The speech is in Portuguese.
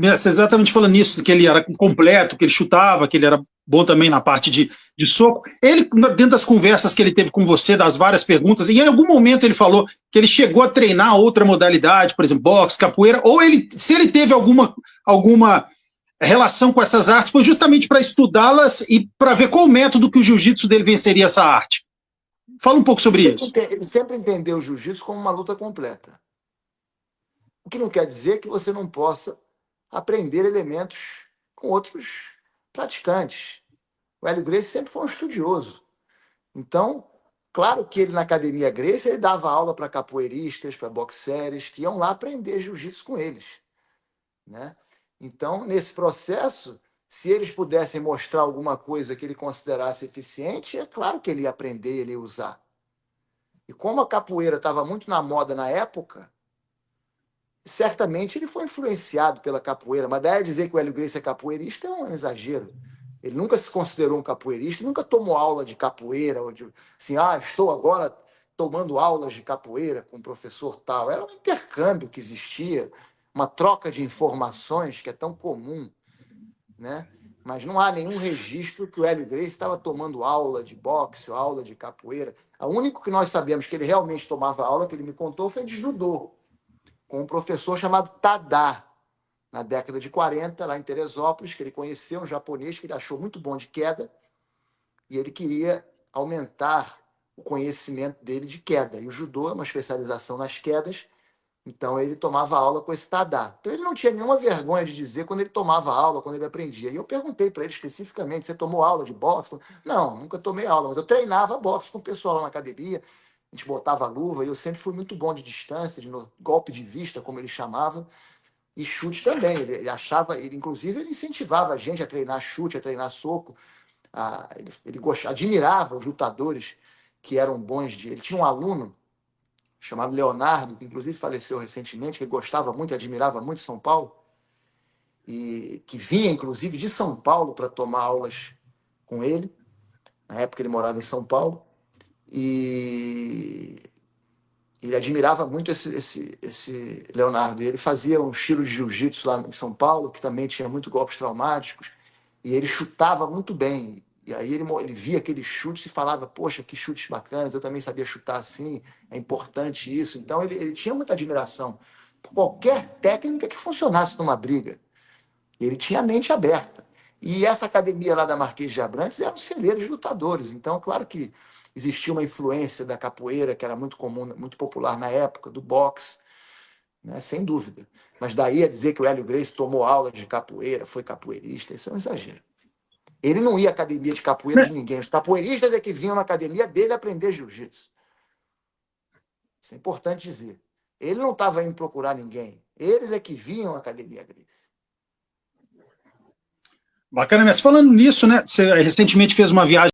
exatamente falando nisso, que ele era completo, que ele chutava, que ele era bom também na parte de soco. Ele, dentro das conversas que ele teve com você, das várias perguntas, e em algum momento ele falou que ele chegou a treinar outra modalidade, por exemplo, boxe, capoeira, ou se ele teve alguma relação com essas artes, foi justamente para estudá-las e para ver qual o método que o jiu-jitsu dele venceria essa arte. Fala um pouco sobre isso. Ele sempre entendeu o jiu-jitsu como uma luta completa. O que não quer dizer que você não possa aprender elementos com outros praticantes. O Hélio Gracie sempre foi um estudioso. Então, claro que ele na academia Gracie, ele dava aula para capoeiristas, para boxeres, que iam lá aprender jiu-jitsu com eles, né? Então, nesse processo, se eles pudessem mostrar alguma coisa que ele considerasse eficiente, é claro que ele ia aprender, ele ia usar. E como a capoeira estava muito na moda na época, certamente ele foi influenciado pela capoeira, mas daí dizer que o Hélio Gracie é capoeirista é um exagero. Ele nunca se considerou um capoeirista, nunca tomou aula de capoeira, ou de, assim, estou agora tomando aulas de capoeira com o professor tal. Era um intercâmbio que existia, uma troca de informações que é tão comum, né? Mas não há nenhum registro que o Hélio Gracie estava tomando aula de boxe ou aula de capoeira. O único que nós sabemos que ele realmente tomava aula, que ele me contou, foi de judô, com um professor chamado Tadá, na década de 40, lá em Teresópolis, que ele conheceu um japonês que ele achou muito bom de queda, e ele queria aumentar o conhecimento dele de queda. E o judô é uma especialização nas quedas, então ele tomava aula com esse Tadá. Então ele não tinha nenhuma vergonha de dizer quando ele tomava aula, quando ele aprendia. E eu perguntei para ele especificamente, você tomou aula de boxe? Não, nunca tomei aula, mas eu treinava boxe com o pessoal lá na academia, a gente botava luva, e eu sempre fui muito bom de distância, de golpe de vista, como ele chamava, e chute também. Ele achava, inclusive, ele incentivava a gente a treinar chute, a treinar soco. Ele admirava os lutadores que eram bons de. Ele tinha um aluno chamado Leonardo, que inclusive faleceu recentemente, que ele gostava muito, admirava muito São Paulo, e que vinha, inclusive, de São Paulo para tomar aulas com ele. Na época ele morava em São Paulo. E ele admirava muito esse Leonardo. E ele fazia um estilo de jiu-jitsu lá em São Paulo, que também tinha muito golpes traumáticos, e ele chutava muito bem. E aí ele via aqueles chutes e falava, poxa, que chutes bacanas, eu também sabia chutar assim, é importante isso. Então ele tinha muita admiração por qualquer técnica que funcionasse numa briga. Ele tinha a mente aberta. E essa academia lá da Marquês de Abrantes era um celeiro de lutadores. Então, claro que existia uma influência da capoeira, que era muito comum, muito popular na época, do boxe, né? Sem dúvida. Mas daí a dizer que o Hélio Gracie tomou aula de capoeira, foi capoeirista, isso é um exagero. Ele não ia à academia de capoeira de ninguém. Os capoeiristas é que vinham na academia dele aprender jiu-jitsu. Isso é importante dizer. Ele não estava indo procurar ninguém. Eles é que vinham à academia Gracie. Bacana, mas falando nisso, né? Você recentemente fez uma viagem